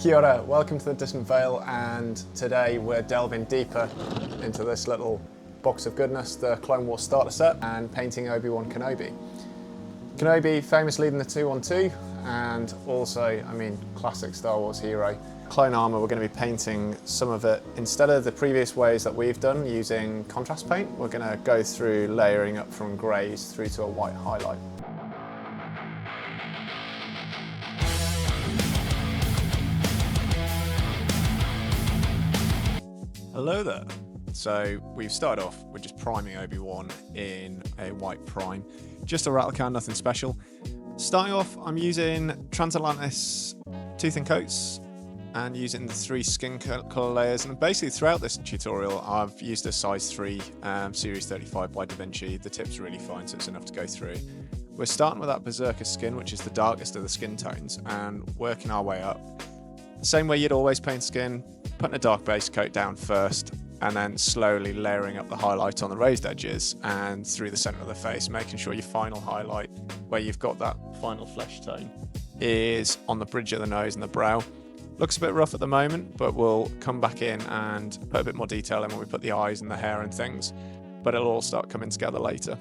Kia ora, welcome to the Distant Vale, and today we're delving deeper into this little box of goodness, the Clone Wars starter set, and painting Obi-Wan Kenobi. Kenobi, famous leading the 2-on-2, and also, classic Star Wars hero. Clone armour, we're going to be painting some of it, instead of the previous ways that we've done using contrast paint, we're going to go through layering up from greys through to a white highlight. Hello there. So we've started off with just priming Obi-Wan in a white prime. Just a rattle can, nothing special. Starting off, I'm using Transatlantis tooth and coats and using the 3 skin colour layers. And basically throughout this tutorial, I've used a size 3 Series 35 by Da Vinci. The tip's really fine, so it's enough to go through. We're starting with that Berserker skin, which is the darkest of the skin tones, and working our way up. The same way you'd always paint skin, putting a dark base coat down first, and then slowly layering up the highlight on the raised edges and through the centre of the face, making sure your final highlight, where you've got that final flesh tone, is on the bridge of the nose and the brow. Looks a bit rough at the moment, but we'll come back in and put a bit more detail in when we put the eyes and the hair and things, but it'll all start coming together later.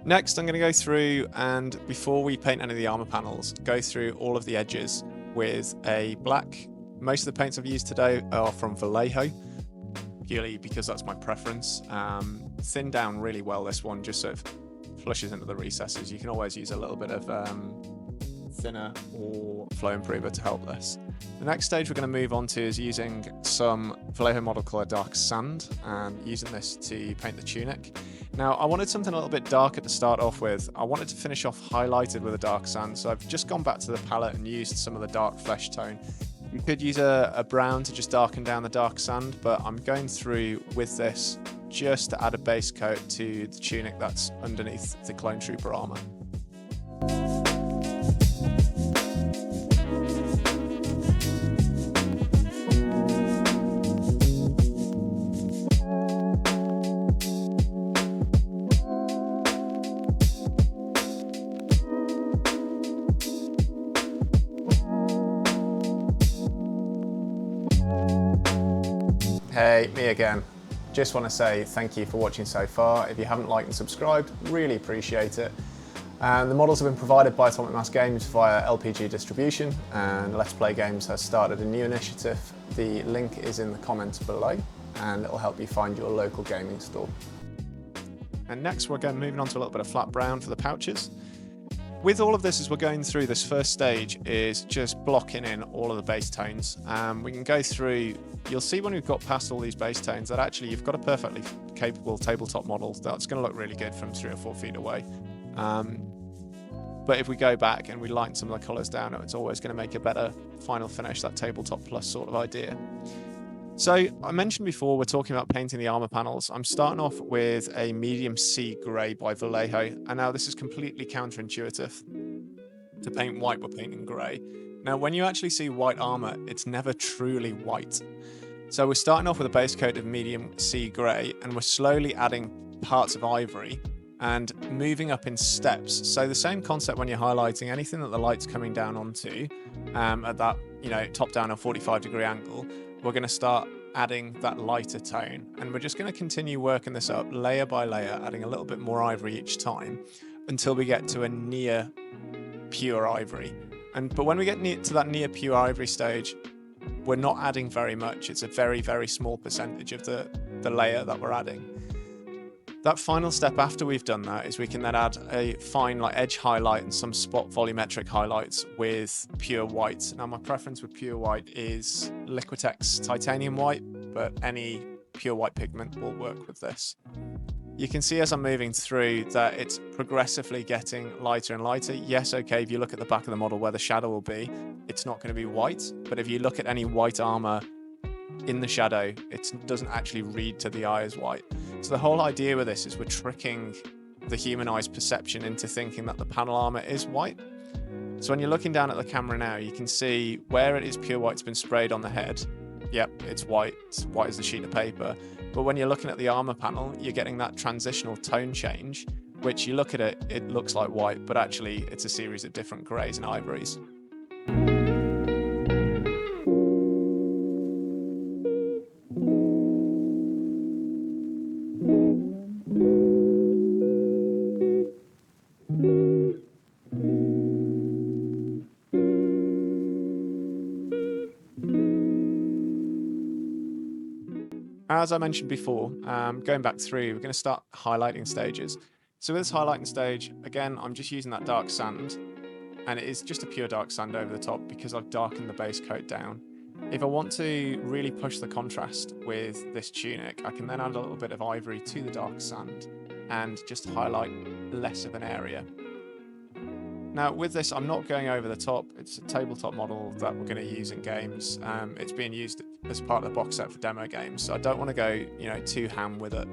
Next, I'm going to go through and, before we paint any of the armour panels, go through all of the edges with a black. Most of the paints I've used today are from Vallejo, purely because that's my preference. Thinned down really well, this one, just sort of flushes into the recesses. You can always use a little bit of thinner or flow improver to help this. The next stage we're going to move on to is using some Vallejo Model Colour Dark Sand and using this to paint the tunic. Now, I wanted something a little bit darker to start off with. I wanted to finish off highlighted with a dark sand, so I've just gone back to the palette and used some of the dark flesh tone. You could use a brown to just darken down the dark sand, but I'm going through with this just to add a base coat to the tunic that's underneath the Clone Trooper armour. Hey, me again. Just want to say thank you for watching so far. If you haven't liked and subscribed, really appreciate it. And the models have been provided by Atomic Mass Games via LPG distribution, and Let's Play Games has started a new initiative. The link is in the comments below, and it'll help you find your local gaming store. And next we're moving on to a little bit of flat brown for the pouches. With all of this, as we're going through, this first stage is just blocking in all of the base tones. We can go through, you'll see when we've got past all these base tones that actually you've got a perfectly capable tabletop model that's going to look really good from 3 or 4 feet away. But if we go back and we lighten some of the colours down, it's always going to make a better final finish, that tabletop plus sort of idea. So I mentioned before, we're talking about painting the armour panels. I'm starting off with a medium sea grey by Vallejo, and now this is completely counterintuitive. To paint white, we're painting grey. Now, when you actually see white armour, it's never truly white. So we're starting off with a base coat of medium sea grey, and we're slowly adding parts of ivory and moving up in steps. So the same concept when you're highlighting anything that the light's coming down onto at that, top down or 45-degree angle. We're going to start adding that lighter tone, and we're just going to continue working this up layer by layer, adding a little bit more ivory each time until we get to a near pure ivory. But when we get to that near pure ivory stage, we're not adding very much. It's a very, very small percentage of the layer that we're adding. That final step after we've done that is we can then add a fine edge highlight and some spot volumetric highlights with pure white. Now, my preference with pure white is Liquitex titanium white, but any pure white pigment will work with this. You can see as I'm moving through that it's progressively getting lighter and lighter. Yes, okay, if you look at the back of the model where the shadow will be, it's not going to be white, but if you look at any white armour in the shadow, it doesn't actually read to the eye as white. So the whole idea with this is we're tricking the human eye's perception into thinking that the panel armour is white. So when you're looking down at the camera now, you can see where it is pure white's been sprayed on the head. Yep, it's white as the sheet of paper. But when you're looking at the armour panel, you're getting that transitional tone change, which you look at it, it looks like white, but actually it's a series of different greys and ivories. as I mentioned before, going back through, we're going to start highlighting stages. So with this highlighting stage, again, I'm just using that dark sand, and it is just a pure dark sand over the top because I've darkened the base coat down. If I want to really push the contrast with this tunic, I can then add a little bit of ivory to the dark sand and just highlight less of an area. Now with this, I'm not going over the top. It's a tabletop model that we're going to use in games. It's being used as part of the box set for demo games, so I don't want to go, too ham with it.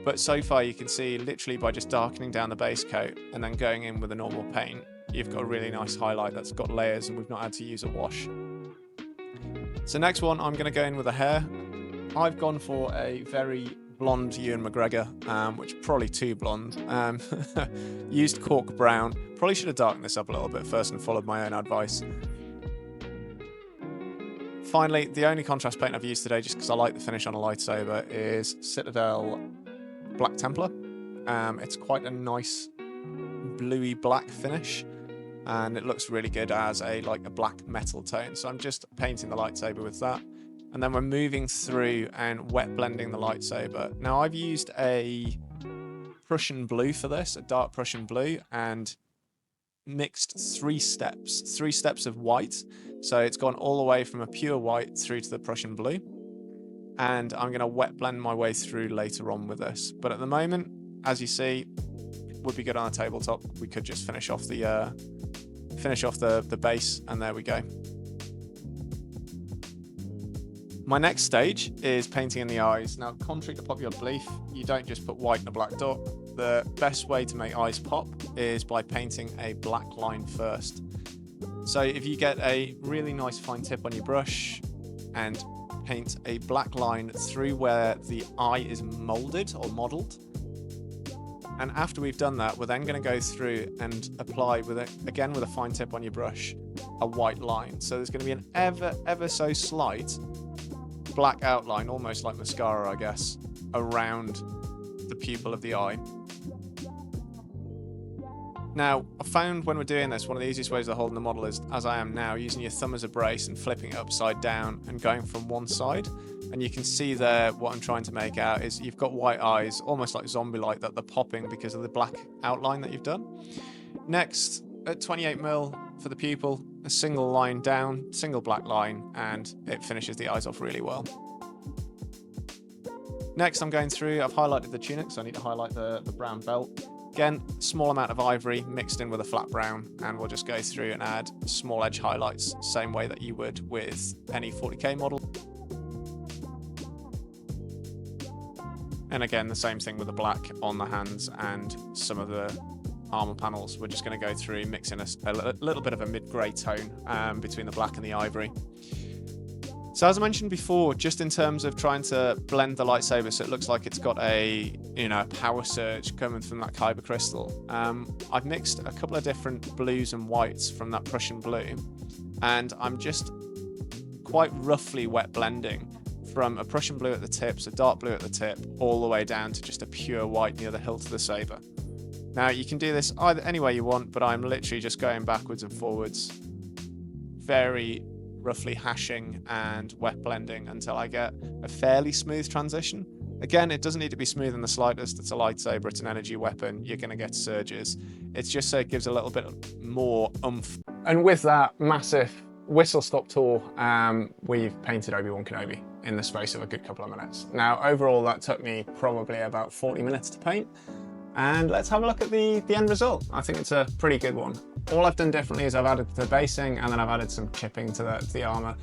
But so far you can see literally by just darkening down the base coat and then going in with a normal paint, you've got a really nice highlight that's got layers and we've not had to use a wash. So next one, I'm going to go in with a hair. I've gone for a very blonde Ewan McGregor, which is probably too blonde. Used cork brown. Probably should have darkened this up a little bit first and followed my own advice. Finally, the only contrast paint I've used today, just because I like the finish on a lightsaber, is Citadel Black Templar. It's quite a nice bluey black finish, and it looks really good as a black metal tone. So I'm just painting the lightsaber with that, and then we're moving through and wet blending the lightsaber. Now I've used a Prussian blue for this, a dark Prussian blue, and mixed three steps of white. So it's gone all the way from a pure white through to the Prussian blue, and I'm going to wet blend my way through later on with this. But at the moment, as you see, would be good on a tabletop. We could just finish off the base, and there we go. My next stage is painting in the eyes. Now, contrary to popular belief, you don't just put white and a black dot. The best way to make eyes pop is by painting a black line first. So if you get a really nice fine tip on your brush and paint a black line through where the eye is molded or modeled, and after we've done that, we're then going to go through and apply with a fine tip on your brush, a white line. So there's going to be an ever so slight black outline, almost like mascara, I guess, around the pupil of the eye. Now, I found when we're doing this, one of the easiest ways of holding the model is, as I am now, using your thumb as a brace and flipping it upside down and going from one side. And you can see there what I'm trying to make out is you've got white eyes, almost like zombie-like, that they're popping because of the black outline that you've done. Next, at 28mm for the pupil, a single line down, single black line, and it finishes the eyes off really well. Next, I'm going through, I've highlighted the tunic, so I need to highlight the brown belt. Again, small amount of ivory mixed in with a flat brown, and we'll just go through and add small edge highlights, same way that you would with any 40k model. And again, the same thing with the black on the hands and some of the armor panels. We're just going to go through mixing a little bit of a mid-grey tone between the black and the ivory. So as I mentioned before, just in terms of trying to blend the lightsaber so it looks like it's got a power surge coming from that kyber crystal, I've mixed a couple of different blues and whites from that Prussian blue, and I'm just quite roughly wet blending from a Prussian blue at the tips, a dark blue at the tip, all the way down to just a pure white near the hilt of the saber. Now you can do this either any way you want, but I'm literally just going backwards and forwards, very roughly hashing and wet blending until I get a fairly smooth transition. Again, it doesn't need to be smooth in the slightest. It's a lightsaber, it's an energy weapon, you're going to get surges. It's just so it gives a little bit more oomph. And with that massive whistle-stop tour, we've painted Obi-Wan Kenobi in the space of a good couple of minutes. Now, overall, that took me probably about 40 minutes to paint. And let's have a look at the end result. I think it's a pretty good one. All I've done differently is I've added the basing and then I've added some chipping to the armor.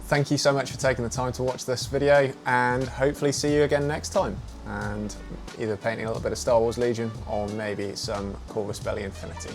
Thank you so much for taking the time to watch this video, and hopefully see you again next time, and either painting a little bit of Star Wars Legion or maybe some Corvus Belli Infinity.